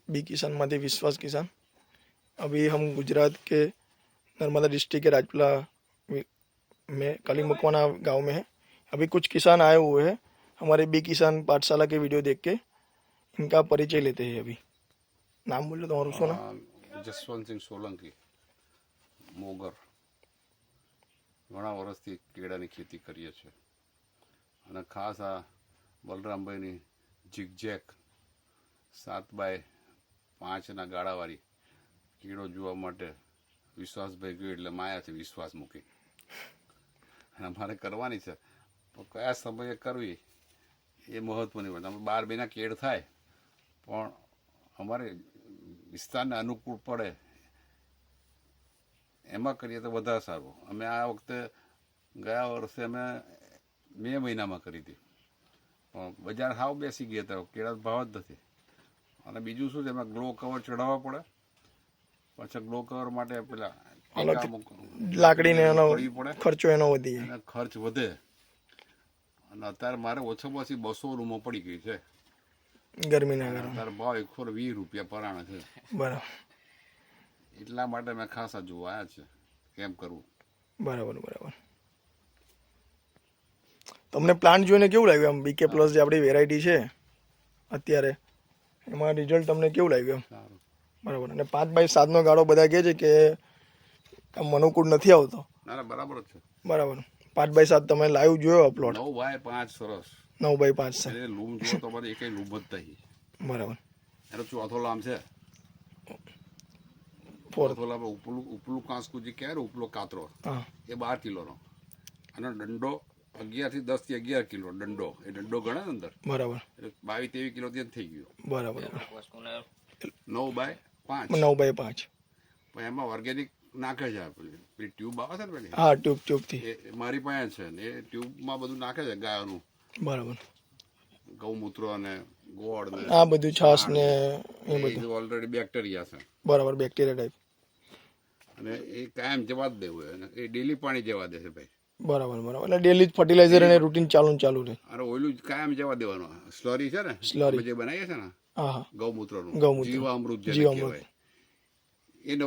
B किसान माधे विश्वास किसान। अभी हम गुजरात के नर्मदा डिस्ट्रिक्ट के राजपुला में काली मकवाना गांव में है। अभी कुछ किसान आए हुए हैं हमारे बी किसान पाठशाला के वीडियो देख के, इनका परिचय लेते हैं। अभी नाम बोलो तुम्हाરું શું નામ? જસવંતસિંહ સોલંકી, મોગર. ઘણા વર્ષથી કેળાની ખેતી કરીએ છીએ અને ખાસ આ બલરામભાઈની ઝિગઝેક 7x5 ગાળાવાળી કીડો જોવા માટે વિશ્વાસભાઈ ગયો એટલે માયાથી વિશ્વાસ મૂકી અને અમારે કરવાની છે, પણ કયા સમયે કરવી એ મહત્વની વાત. અમે 12 મહિના કેળ થાય પણ અમારે વિસ્તારને અનુકૂળ પડે એમાં કરીએ તો વધારે સારું. અમે આ વખતે ગયા વર્ષે અમે મે મહિનામાં કરી હતી, પણ બજાર હાવ બેસી ગયા હતા, કેળા ભાવ જ નથી. અને બીજું શું છે, એમાં ગ્લો કવર ચડાવવા પડે, પાછા ગ્લો કવર માટે પેલા લાકડીને એનો ખર્ચો એનો વધી જાય, એનો ખર્ચ વધે. અને અત્યારે મારે ઓછામાં ઓછી 200 રૂમો પડી ગઈ છે ગરમીના કારણે. અત્યારે ભાવ 120 રૂપિયા પરાણે છે. બરાબર, એટલા માટે મેં ખાસા જોવા આવ્યા છે કેમ કરવું. બરાબર બરાબર. તમને પ્લાન્ટ જોઈને કેવું લાગ્યું આમ બીકે પ્લસ જે આપણી વેરાયટી છે અત્યારે, એમાં રિઝલ્ટ તમને કેવું લાગ્યું એમ? સારું. બરાબર. અને 5x7 નો ગાળો બધા કહે છે કે આમ અનુકૂળ નથી આવતો. ના બરાબર જ છે. બરાબર. 5x7 તમે લાઈવ જોયો પ્લોટ? 9x5 સરસ. 9x5 છે. એ લૂમ જો તો મારે એકય લૂમ જ નહીં. બરાબર. એનો ચોથો લામ છે. ચોથો લામ ઉપલું કાંસકું જે કહેવાય ને, ઉપલો કાતરો, હા, એ 12 કિલોનો. અને દંડો 11 થી 10 થી 11 કિલો દંડો. એ દંડો ગણે ને અંદર. બરાબર. એટલે 22-23 કિલો ત્યાં થઈ ગયો. બરાબર. 9x5. 9x5. પણ એમાં ઓર્ગેનિક નાખે છે. પેલી ટ્યુબ આવે છે ને પેલી, હા, ટ્યુબથી એ મારી પાસે છે ને, એ ટ્યુબમાં બધું નાખે છે ગાયોનું. બરાબર. ગૌમૂત્ર અને ગોળ ને આ બધું છાશ ને એ બધું ઓલરેડી બેક્ટેરિયા છે. બરાબર, બેક્ટેરિયા ટાઈપ. અને એ કાયમ જવા જ દેવું, અને એ ડેલી પાણી જવા દે છે ભાઈ. બરાબર બરાબર. એટલે ડેલી ફર્ટિલાઇઝર અને રૂટીન ચાલુ રહે. અને ઓઈલું જ કાયમ જવા દેવાનું. સ્લરી છે ને, સ્લરી જે બનાવીએ છે ને હા, ગૌમૂત્રનું, ગૌમૂત્ર, જીવામૃત જેને જીવામૃત. કહેવાય, એ